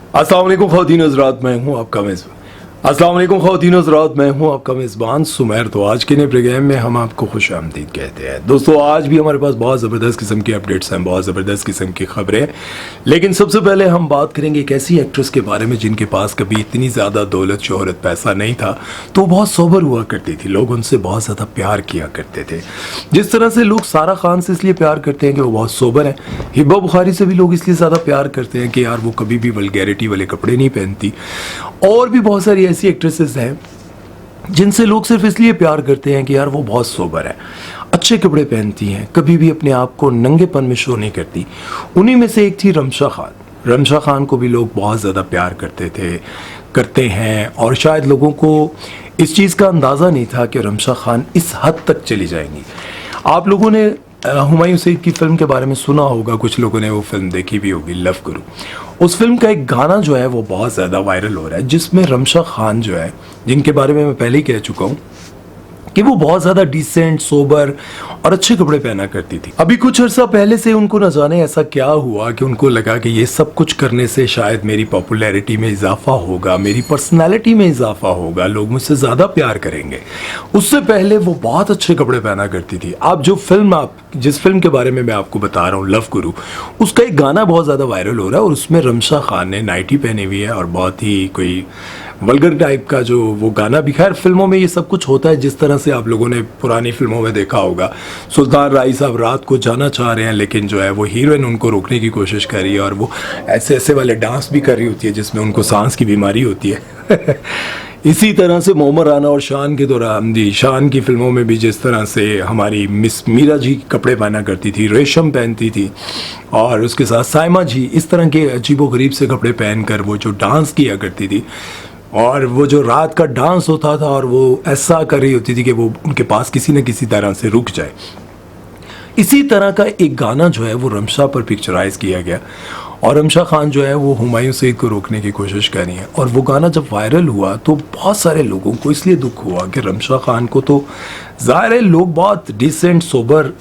अस्सलाम वालेकुम ख़वातीन हज़रात, मैं हूँ आपका मेज़बान। अस्सलाम वालेकुम ख़वातीन हज़रात, मैं हूँ आपका मेज़बान सुमैर। तो आज के नए प्रोग्राम में हम आपको खुश आमदीद कहते हैं। दोस्तों, आज भी हमारे पास बहुत ज़बरदस्त किस्म की अपडेट्स हैं, बहुत ज़बरदस्त किस्म की खबरें। लेकिन सबसे पहले हम बात करेंगे एक ऐसी एक्ट्रेस के बारे में जिनके पास कभी इतनी ज़्यादा दौलत, शोहरत, पैसा नहीं था, तो बहुत सोबर हुआ करती थी। लोग उनसे बहुत ज़्यादा प्यार किया करते थे। जिस तरह से लोग सारा खान से इसलिए प्यार करते हैं कि वो बहुत सोबर हैं, हिब्बा बुखारी से भी लोग इसलिए ज़्यादा प्यार करते हैं कि यार वो कभी भी वल्गैरिटी वाले कपड़े नहीं पहनती। और भी बहुत सारी ऐसी एक्ट्रेसेस हैं जिनसे लोग सिर्फ इसलिए प्यार करते हैं कि यार वो बहुत सोबर है, अच्छे कपड़े पहनती हैं, कभी भी अपने आप को नंगेपन में शो नहीं करती। उन्हीं में से एक थी रमशा खान। रमशा खान को भी लोग बहुत ज़्यादा प्यार करते हैं और शायद लोगों को इस चीज़ का अंदाज़ा नहीं था कि रमशा खान इस हद तक चली जाएंगी। आप लोगों ने हुमायूं सईद की फिल्म के बारे में सुना होगा, कुछ लोगों ने वो फिल्म देखी भी होगी, लव गुरु। उस फिल्म का एक गाना जो है वो बहुत ज़्यादा वायरल हो रहा है, जिसमें रमशा खान जो है, जिनके बारे में मैं पहले ही कह चुका हूँ कि वो बहुत ज़्यादा डिसेंट, सोबर और अच्छे कपड़े पहना करती थी। अभी कुछ अर्सा पहले से उनको न जाने ऐसा क्या हुआ कि उनको लगा कि ये सब कुछ करने से शायद मेरी पॉपुलैरिटी में इजाफा होगा, मेरी पर्सनैलिटी में इजाफा होगा, लोग मुझसे ज़्यादा प्यार करेंगे। उससे पहले वो बहुत अच्छे कपड़े पहना करती थी। आप जिस फिल्म के बारे में मैं आपको बता रहा हूँ, लव गुरु, उसका एक गाना बहुत ज़्यादा वायरल हो रहा है और उसमें रमशा खान ने नाइटी पहनी हुई है और बहुत ही कोई वल्गर टाइप का जो वो गाना भी। खैर, फिल्मों में ये सब कुछ होता है, जिस तरह से आप लोगों ने पुरानी फिल्मों में देखा होगा। सुल्तान राय साहब रात को जाना चाह रहे हैं, लेकिन जो है वो हीरोइन उनको रोकने की कोशिश कर रही है और वो ऐसे ऐसे वाले डांस भी कर रही होती है जिसमें उनको सांस की बीमारी होती है। इसी तरह से मोहम्मद राना और शान के दौरान शान की फिल्मों में भी जिस तरह से हमारी मिस मीरा जी कपड़े पहना करती थी, रेशम पहनती थी, और उसके साथ साइमा जी इस तरह के अजीबोगरीब से कपड़े पहनकर वो जो डांस किया करती थी, और वो जो रात का डांस होता था और वो ऐसा कर रही होती थी कि वो उनके पास किसी न किसी तरह से रुक जाए। इसी तरह का एक गाना जो है वो रमशा पर पिक्चराइज किया गया और रमशा खान जो है वो हुमायूं सईद को रोकने की कोशिश कर रही है। और वो गाना जब वायरल हुआ तो बहुत सारे लोगों को इसलिए दुख हुआ कि रमशा खान को तो ज़ाहिर है लोग बहुत डिसेंट, सोबर,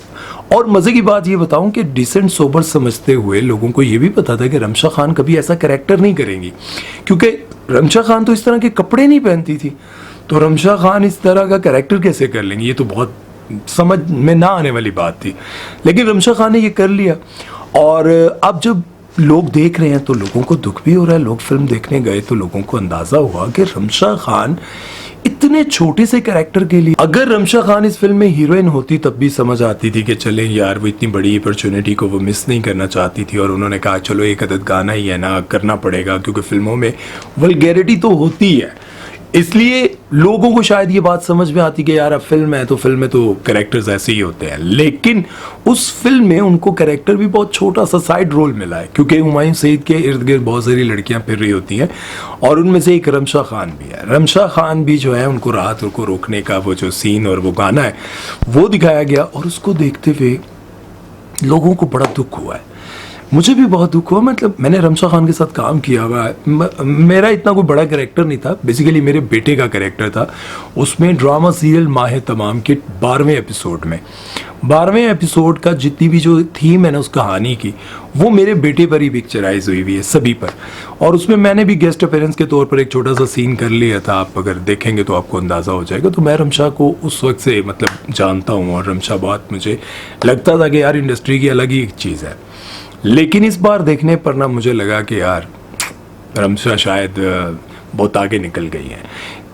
और मज़े की बात ये बताऊं कि डिसेंट, सोबर समझते हुए लोगों को ये भी पता था कि रमशा खान कभी ऐसा कैरेक्टर नहीं करेंगी, क्योंकि रमशा खान तो इस तरह के कपड़े नहीं पहनती थी। तो रमशा खान इस तरह का कैरेक्टर कैसे कर लेंगी, ये तो बहुत समझ में ना आने वाली बात थी। लेकिन रमशा खान ने ये कर लिया और अब जब लोग देख रहे हैं तो लोगों को दुख भी हो रहा है। लोग फिल्म देखने गए तो लोगों को अंदाज़ा हुआ कि रमशा खान इतने छोटे से कैरेक्टर के लिए, अगर रमशा खान इस फिल्म में हीरोइन होती तब भी समझ आती थी कि चले यार, वो इतनी बड़ी अपॉर्चुनिटी को वो मिस नहीं करना चाहती थी और उन्होंने कहा चलो एक अदद गाना ही है ना, करना पड़ेगा, क्योंकि फिल्मों में वल्गैरिटी तो होती है। इसलिए लोगों को शायद ये बात समझ में आती कि यार अब फिल्म है तो फिल्म में तो कैरेक्टर्स ऐसे ही होते हैं। लेकिन उस फिल्म में उनको कैरेक्टर भी बहुत छोटा सा साइड रोल मिला है, क्योंकि हुमायूं सईद के इर्द गिर्द बहुत सारी लड़कियां फिर रही होती हैं और उनमें से एक रमशा खान भी है। रमशा खान भी जो है उनको रात को रोकने का वो जो सीन और वो गाना है वो दिखाया गया और उसको देखते हुए लोगों को बड़ा दुख हुआ है। मुझे भी बहुत दुख हुआ। मतलब मैंने रमशा खान के साथ काम किया हुआ है, मेरा इतना कोई बड़ा कैरेक्टर नहीं था, बेसिकली मेरे बेटे का कैरेक्टर था। उसमें ड्रामा सीरियल माह तमाम के 12वें एपिसोड में, 12वें एपिसोड का जितनी भी जो थीम है ना उस कहानी की, वो मेरे बेटे पर ही पिक्चराइज हुई है, सभी पर। और उसमें मैंने भी गेस्ट अपीयरेंस के तौर पर एक छोटा सा सीन कर लिया था। आप अगर देखेंगे तो आपको अंदाज़ा हो जाएगा। तो मैं रमशा को उस वक्त से मतलब जानता हूँ और रमशा बहुत मुझे लगता था कि यार इंडस्ट्री की अलग ही एक चीज़ है। लेकिन इस बार देखने पर ना मुझे लगा कि यार रमशा शायद बहुत आगे निकल गई हैं।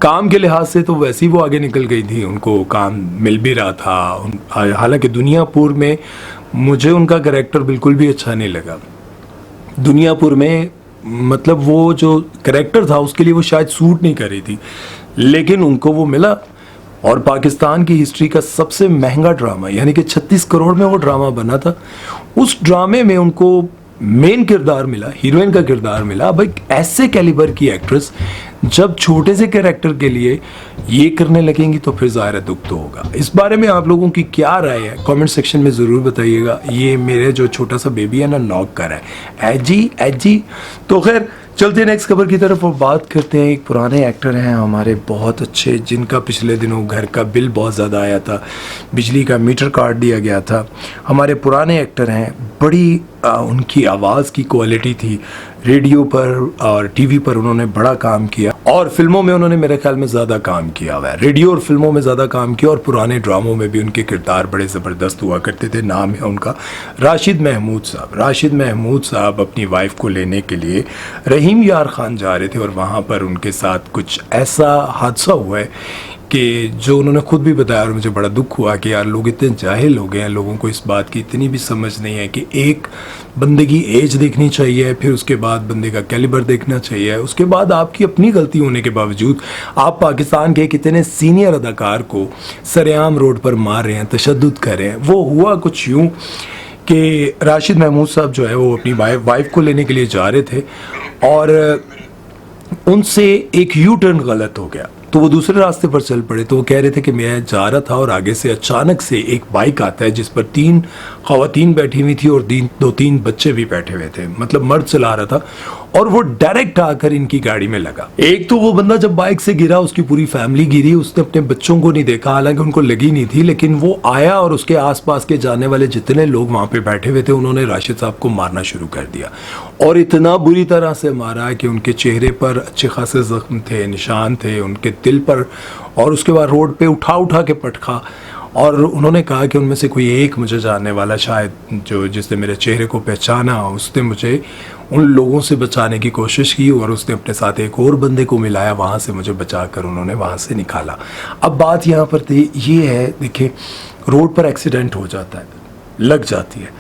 काम के लिहाज से तो वैसे ही वो आगे निकल गई थी, उनको काम मिल भी रहा था। हालांकि दुनियापुर में मुझे उनका कैरेक्टर बिल्कुल भी अच्छा नहीं लगा। दुनियापुर में मतलब वो जो कैरेक्टर था उसके लिए वो शायद सूट नहीं कर रही थी, लेकिन उनको वो मिला। और पाकिस्तान की हिस्ट्री का सबसे महंगा ड्रामा, यानी कि 36 करोड़ में वो ड्रामा बना था, उस ड्रामे में उनको मेन किरदार मिला, हीरोइन का किरदार मिला। अब एक ऐसे कैलिबर की एक्ट्रेस जब छोटे से कैरेक्टर के लिए ये करने लगेंगी तो फिर ज़ाहिर दुख तो होगा। इस बारे में आप लोगों की क्या राय है कमेंट सेक्शन में ज़रूर बताइएगा। ये मेरे जो छोटा सा बेबी है ना नॉक कर रहा है, ऐजी ऐजी। तो खैर चलते हैं नेक्स्ट खबर की तरफ और बात करते हैं। एक पुराने एक्टर हैं हमारे बहुत अच्छे, जिनका पिछले दिनों घर का बिल बहुत ज़्यादा आया था, बिजली का मीटर काट दिया गया था। हमारे पुराने एक्टर हैं, बड़ी उनकी आवाज़ की क्वालिटी थी, रेडियो पर और टीवी पर उन्होंने बड़ा काम किया और फिल्मों में उन्होंने मेरे ख्याल में ज़्यादा काम किया हुआ है। रेडियो और फिल्मों में ज़्यादा काम किया और पुराने ड्रामों में भी उनके किरदार बड़े ज़बरदस्त हुआ करते थे। नाम है उनका राशिद महमूद साहब। राशिद महमूद साहब अपनी वाइफ को लेने के लिए रहीम यार खान जा रहे थे और वहाँ पर उनके साथ कुछ ऐसा हादसा हुआ है कि जो उन्होंने खुद भी बताया और मुझे बड़ा दुख हुआ कि यार लोग इतने जाहिल हो गए हैं, लोगों को इस बात की इतनी भी समझ नहीं है कि एक बंदे की एज देखनी चाहिए, फिर उसके बाद बंदे का कैलिबर देखना चाहिए, उसके बाद आपकी अपनी गलती होने के बावजूद आप पाकिस्तान के कितने सीनियर अदाकार को सरेआम रोड पर मार रहे हैं, तशद्दुद कर रहे हैं। वो हुआ कुछ यूँ कि राशिद महमूद साहब जो है वो अपनी वाइफ को लेने के लिए जा रहे थे और उनसे एक यू टर्न गलत हो गया, तो वो दूसरे रास्ते पर चल पड़े। तो वो कह रहे थे कि मैं जा रहा था और आगे से अचानक से एक बाइक आता है जिस पर 3 ख़वातीन बैठी हुई थी और 2-3 बच्चे भी बैठे हुए थे, मतलब मर्द चला रहा था और वो डायरेक्ट आकर इनकी गाड़ी में लगा। एक तो वो बंदा जब बाइक से गिरा उसकी पूरी फैमिली गिरी, उसने अपने बच्चों को नहीं देखा, हालांकि उनको लगी नहीं थी, लेकिन वो आया और उसके आसपास के जाने वाले जितने लोग वहाँ पे बैठे हुए थे उन्होंने राशिद साहब को मारना शुरू कर दिया और इतना बुरी तरह से मारा कि उनके चेहरे पर अच्छे खासे जख्म थे, निशान थे, उनके दिल पर, और उसके बाद रोड पे उठा के पटखा। और उन्होंने कहा कि उनमें से कोई एक मुझे जानने वाला, शायद जो जिसने मेरे चेहरे को पहचाना, उसने मुझे उन लोगों से बचाने की कोशिश की और उसने अपने साथ एक और बंदे को मिलाया, वहाँ से मुझे बचाकर उन्होंने वहाँ से निकाला। अब बात यहाँ पर ये है, देखिए रोड पर एक्सीडेंट हो जाता है, लग जाती है,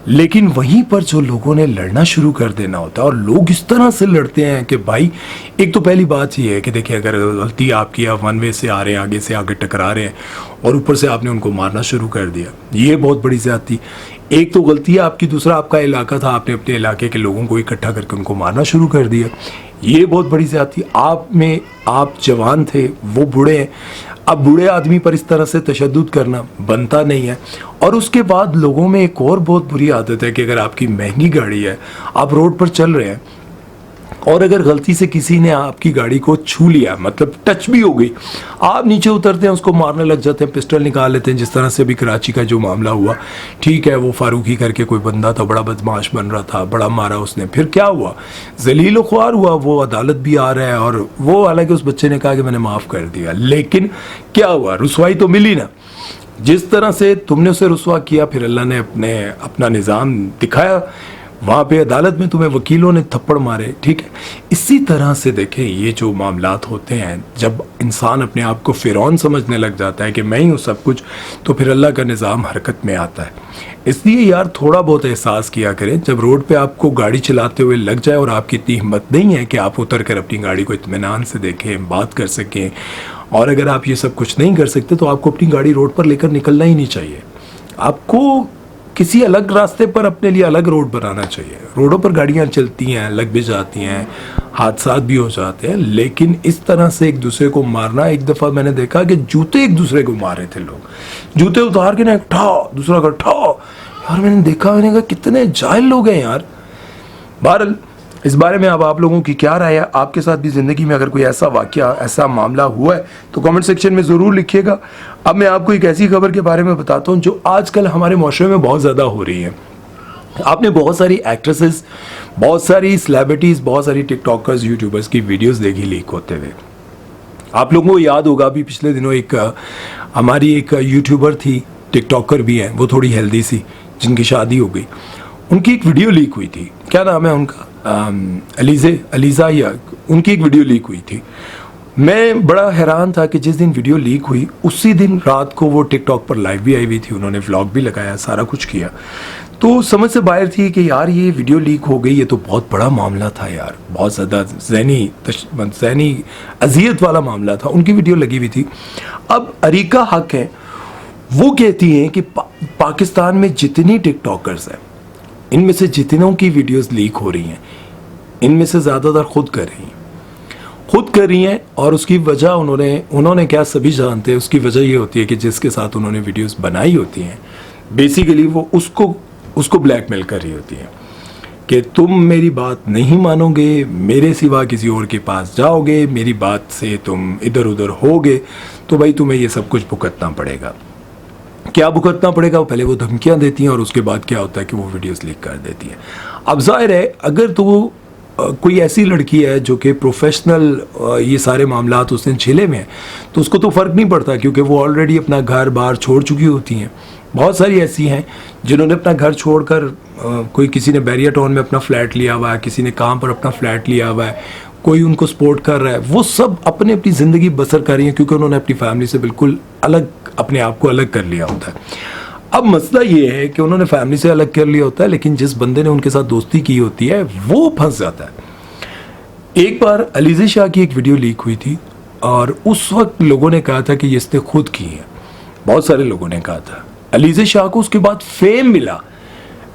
लेकिन वहीं पर जो लोगों ने लड़ना शुरू कर देना होता है और लोग इस तरह से लड़ते हैं कि भाई, एक तो पहली बात ये है कि देखिए अगर गलती आपकी, आप वन वे से आ रहे हैं, आगे से आगे टकरा रहे हैं और ऊपर से आपने उनको मारना शुरू कर दिया, ये बहुत बड़ी ज़्यादती। एक तो गलती है आपकी, दूसरा आपका इलाका था, आपने अपने इलाके के लोगों को इकट्ठा करके उनको मारना शुरू कर दिया, ये बहुत बड़ी ज़्यादती। आप जवान थे, वो बूढ़े हैं, अब बूढ़े आदमी पर इस तरह से तशद्दुद करना बनता नहीं है। और उसके बाद लोगों में एक और बहुत बुरी आदत है कि अगर आपकी महंगी गाड़ी है, आप रोड पर चल रहे हैं और अगर गलती से किसी ने आपकी गाड़ी को छू लिया, मतलब टच भी हो गई, आप नीचे उतरते हैं, उसको मारने लग जाते हैं, पिस्टल निकाल लेते हैं, जिस तरह से अभी कराची का जो मामला हुआ। ठीक है, वो फारूकी करके कोई बंदा था, बड़ा बदमाश बन रहा था, बड़ा मारा उसने, फिर क्या हुआ, जलील ख्वार हुआ, वो अदालत भी आ रहा है और वो, हालांकि उस बच्चे ने कहा कि मैंने माफ़ कर दिया, लेकिन क्या हुआ, रुसवाई तो मिली ना। जिस तरह से तुमने उसे रुसवा किया, फिर अल्लाह ने अपना निज़ाम दिखाया, वहाँ पे अदालत में तुम्हें वकीलों ने थप्पड़ मारे। ठीक है, इसी तरह से देखें ये जो मामलात होते हैं, जब इंसान अपने आप को फ़िरौन समझने लग जाता है कि मैं ही हूँ सब कुछ, तो फिर अल्लाह का निज़ाम हरकत में आता है। इसलिए यार थोड़ा बहुत एहसास किया करें, जब रोड पे आपको गाड़ी चलाते हुए लग जाए और आपकी इतनी हिम्मत नहीं है कि आप उतर कर अपनी गाड़ी को इत्मीनान से देखें, बात कर सकें, और अगर आप ये सब कुछ नहीं कर सकते तो आपको अपनी गाड़ी रोड पर लेकर निकलना ही नहीं चाहिए। आपको किसी अलग रास्ते पर अपने लिए अलग रोड बनाना चाहिए। रोडों पर गाड़ियाँ चलती हैं, लग भी जाती हैं, हादसात भी हो जाते हैं, लेकिन इस तरह से एक दूसरे को मारना, एक दफ़ा मैंने देखा कि जूते एक दूसरे को मारे थे लोग, जूते उतार के ना एक ठा, दूसरा का ठा, यार मैंने देखा, मैंने कहा कितने जाहिल लोग हैं यार। बहरहाल इस बारे में अब आप लोगों की क्या राय है, आपके साथ भी ज़िंदगी में अगर कोई ऐसा वाक़या, ऐसा मामला हुआ है तो कमेंट सेक्शन में ज़रूर लिखिएगा। अब मैं आपको एक ऐसी खबर के बारे में बताता हूँ जो आजकल हमारे माशरे में बहुत ज़्यादा हो रही है। आपने बहुत सारी एक्ट्रेसेस, बहुत सारी सेलिब्रिटीज़, बहुत सारी टिकटॉकर्स, यूट्यूबर्स की वीडियोज़ देखी लीक होते हुए। आप लोगों को याद होगा अभी पिछले दिनों हमारी एक यूट्यूबर थी, टिकटॉकर भी हैं, वो थोड़ी हेल्दी सी, जिनकी शादी हो गई, उनकी एक वीडियो लीक हुई थी। क्या नाम है उनका, अलीज़ा, या उनकी एक वीडियो लीक हुई थी। मैं बड़ा हैरान था कि जिस दिन वीडियो लीक हुई उसी दिन रात को वो टिकटॉक पर लाइव भी आई हुई थी, उन्होंने व्लॉग भी लगाया, सारा कुछ किया। तो समझ से बाहर थी कि यार ये वीडियो लीक हो गई, ये तो बहुत बड़ा मामला था यार, बहुत ज़्यादा ज़हनी अजियत वाला मामला था। उनकी वीडियो लगी हुई थी। अब अरीका हक है, वो कहती हैं कि पाकिस्तान में जितनी टिकटॉकर्स हैं, इनमें से जितनों की वीडियोस लीक हो रही हैं, इनमें से ज़्यादातर खुद कर रही हैं। और उसकी वजह उन्होंने क्या, सभी जानते हैं, उसकी वजह ये होती है कि जिसके साथ उन्होंने वीडियोस बनाई होती हैं, बेसिकली वो उसको ब्लैकमेल कर रही होती हैं। कि तुम मेरी बात नहीं मानोगे, मेरे सिवा किसी और के पास जाओगे, मेरी बात से तुम इधर उधर होगे, तो भाई तुम्हें ये सब कुछ भुगतना पड़ेगा। क्या भुगतना पड़ेगा? पहले वो धमकियां देती हैं और उसके बाद क्या होता है कि वो वीडियोस लीक कर देती हैं। अब जाहिर है अगर तो कोई ऐसी लड़की है जो कि प्रोफेशनल ये सारे मामलात उसने झेले में है, तो उसको तो फ़र्क नहीं पड़ता, क्योंकि वो ऑलरेडी अपना घर बार छोड़ चुकी होती हैं। बहुत सारी ऐसी हैं जिन्होंने अपना घर छोड़कर कोई किसी ने बैरियर टाउन में अपना फ्लैट लिया हुआ है, किसी ने काम पर अपना फ्लैट लिया हुआ है, कोई उनको सपोर्ट कर रहा है, वो सब अपने अपनी ज़िंदगी बसर कर रही हैं क्योंकि उन्होंने अपनी फैमिली से बिल्कुल अलग अपने आप को अलग कर लिया होता है। अब मसला ये है कि उन्होंने फैमिली से अलग कर लिया होता है, लेकिन जिस बंदे ने उनके साथ दोस्ती की होती है वो फंस जाता है। एक बार अलीज़ा शाह की एक वीडियो लीक हुई थी और उस वक्त लोगों ने कहा था कि ये इसने खुद की है, बहुत सारे लोगों ने कहा था। अलीज़ा शाह को उसके बाद फेम मिला,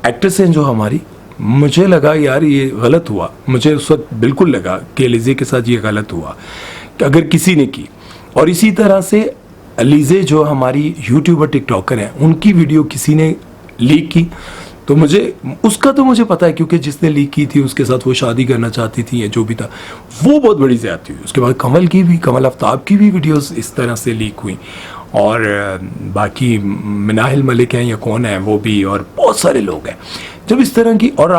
एक्ट्रेस हैं जो हमारी। मुझे लगा यार ये गलत हुआ, मुझे उस वक्त बिल्कुल लगा कि अलीज़ा के साथ ये गलत हुआ कि अगर किसी ने की। और इसी तरह से अलीज़ा जो हमारी यूट्यूबर टिकटॉकर हैं, उनकी वीडियो किसी ने लीक की, तो मुझे पता है क्योंकि जिसने लीक की थी उसके साथ वो शादी करना चाहती थी या जो भी था, वो बहुत बड़ी ज़्यादती हुई। उसके बाद कमल आफ्ताब की भी वीडियोस इस तरह से लीक हुई, और बाकी मिनाहिल मलिक हैं या कौन है वो भी, और बहुत सारे लोग हैं जब इस तरह की। और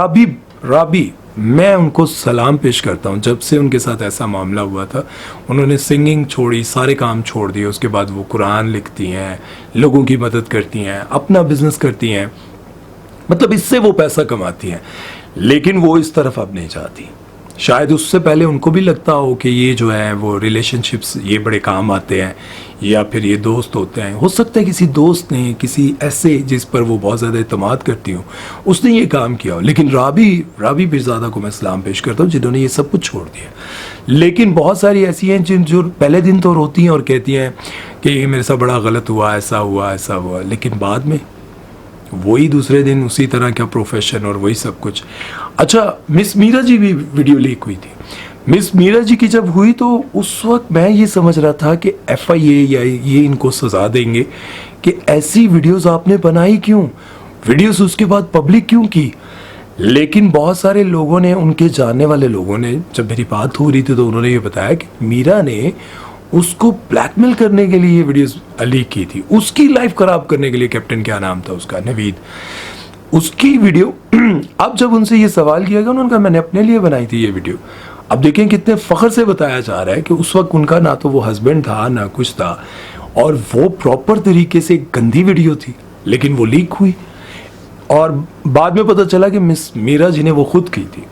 राबी मैं उनको सलाम पेश करता हूँ। जब से उनके साथ ऐसा मामला हुआ था, उन्होंने सिंगिंग छोड़ी, सारे काम छोड़ दिए। उसके बाद वो कुरान लिखती हैं, लोगों की मदद करती हैं, अपना बिजनेस करती हैं, मतलब इससे वो पैसा कमाती हैं। लेकिन वो इस तरफ अब नहीं चाहती। शायद उससे पहले उनको भी लगता हो कि ये जो है वो रिलेशनशिप्स ये बड़े काम आते हैं, या फिर ये दोस्त होते हैं। हो सकता है किसी दोस्त ने, किसी ऐसे जिस पर वो बहुत ज़्यादा एतमाद करती हूँ, उसने ये काम किया हो। लेकिन राबी पीरज़ादा को मैं सलाम पेश करता हूँ जिन्होंने ये सब कुछ छोड़ दिया। लेकिन बहुत सारी ऐसी हैं जो पहले दिन तो रोती हैं और कहती हैं कि ये मेरे साथ बड़ा गलत हुआ, ऐसा हुआ, लेकिन बाद में वही दूसरे दिन उसी तरह का प्रोफेशन और वही सब कुछ। अच्छा, मिस मीरा जी भी वीडियो लीक हुई थी। मिस मीरा जी की जब हुई तो उस वक्त मैं ये समझ रहा था कि FIA या ये इनको सज़ा देंगे कि ऐसी वीडियोस आपने बनाई क्यों, वीडियोस उसके बाद पब्लिक क्यों की। लेकिन बहुत सारे लोगों ने, उनके जानने वाले लोगों ने, जब मेरी बात हो रही थी तो उन्होंने ये बताया कि मीरा ने उसको ब्लैकमेल करने के लिए ये वीडियोस लीक की थी, उसकी लाइफ खराब करने के लिए। कैप्टन क्या नाम था उसका, नवीद, उसकी वीडियो। अब जब उनसे ये सवाल किया गया, उन्होंने कहा मैंने अपने लिए बनाई थी ये वीडियो। अब देखें कितने फ़ख्र से बताया जा रहा है कि उस वक्त उनका ना तो वो हस्बैंड था ना कुछ था, और वो प्रॉपर तरीके से गंदी वीडियो थी, लेकिन वो लीक हुई और बाद में पता चला कि मिस मीरा जी ने वो खुद की थी।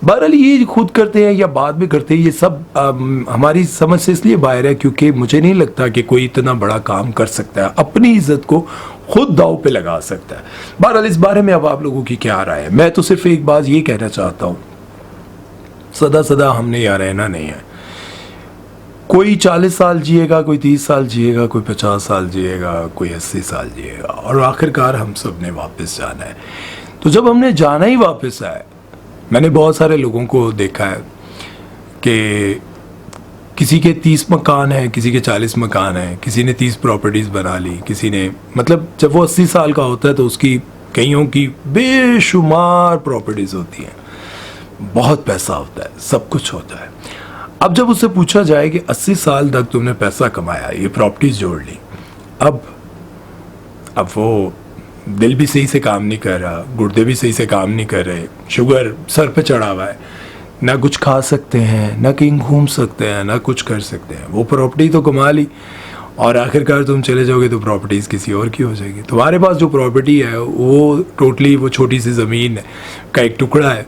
बहरहाल ये खुद करते हैं या बाद में करते हैं, ये सब हमारी समझ से इसलिए बाहर है क्योंकि मुझे नहीं लगता कि कोई इतना बड़ा काम कर सकता है, अपनी इज्जत को खुद दाव पे लगा सकता है। बहरहाल इस बारे में अब आप लोगों की क्या राय है? मैं तो सिर्फ एक बात ये कहना चाहता हूँ, सदा हमने यहाँ रहना नहीं है। कोई 40 साल जिएगा, कोई 30 साल जिएगा, कोई 50 साल जिएगा, कोई 80 साल जिएगा, और आखिरकार हम सब ने वापस जाना है। तो जब हमने जाना ही वापस है, मैंने बहुत सारे लोगों को देखा है कि किसी के 30 मकान हैं, किसी के 40 मकान हैं, किसी ने 30 प्रॉपर्टीज़ बना ली, किसी ने, मतलब जब वो 80 साल का होता है तो उसकी कईयों की बेशुमार प्रॉपर्टीज़ होती हैं, बहुत पैसा होता है, सब कुछ होता है। अब जब उससे पूछा जाए कि 80 साल तक तुमने पैसा कमाया, ये प्रॉपर्टीज जोड़ ली, अब वो दिल भी सही से काम नहीं कर रहा, गुर्दे भी सही से काम नहीं कर रहे, शुगर सर पे चढ़ा हुआ है, ना कुछ खा सकते हैं, ना कहीं घूम सकते हैं, ना कुछ कर सकते हैं। वो प्रॉपर्टी तो कमा ली और आखिरकार तुम चले जाओगे तो प्रॉपर्टीज़ किसी और की हो जाएगी। तुम्हारे पास जो प्रॉपर्टी है वो टोटली वो छोटी सी ज़मीन का एक टुकड़ा है,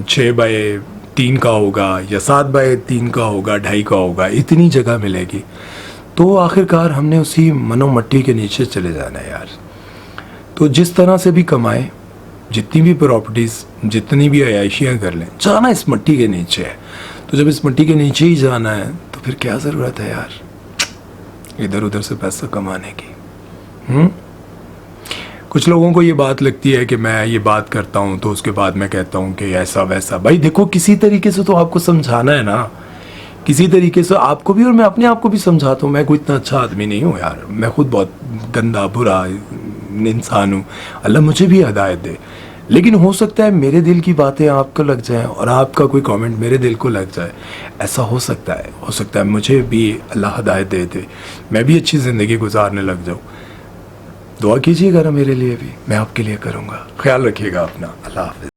6 बाय 3 का होगा या 7 बाय 3 का होगा, 2.5 का होगा, इतनी जगह मिलेगी। तो आखिरकार हमने उसी मनो मट्टी के नीचे चले जाना है यार। तो जिस तरह से भी कमाएं, जितनी भी प्रॉपर्टीज़, जितनी भी अयाशियाँ कर लें, जाना इस मट्टी के नीचे है। तो जब इस मट्टी के नीचे ही जाना है तो फिर क्या ज़रूरत है यार इधर उधर से पैसा कमाने की। कुछ लोगों को ये बात लगती है कि मैं ये बात करता हूँ तो उसके बाद मैं कहता हूँ कि ऐसा वैसा। भाई देखो, किसी तरीके से तो आपको समझाना है ना, किसी तरीके से आपको भी, और मैं अपने आप को भी समझाता हूँ। मैं कोई इतना अच्छा आदमी नहीं हूँ यार, मैं खुद बहुत गंदा बुरा इंसान हूँ, अल्लाह मुझे भी हिदायत दे। लेकिन हो सकता है मेरे दिल की बातें आपको लग जाएं और आपका कोई कमेंट मेरे दिल को लग जाए। ऐसा हो सकता है मुझे भी अल्लाह हिदायत दे दे, मैं भी अच्छी ज़िंदगी गुजारने लग जाऊँ। दुआ कीजिएगा ना मेरे लिए भी, मैं आपके लिए करूँगा। ख्याल रखिएगा अपना। अल्लाह हाफ़िज़।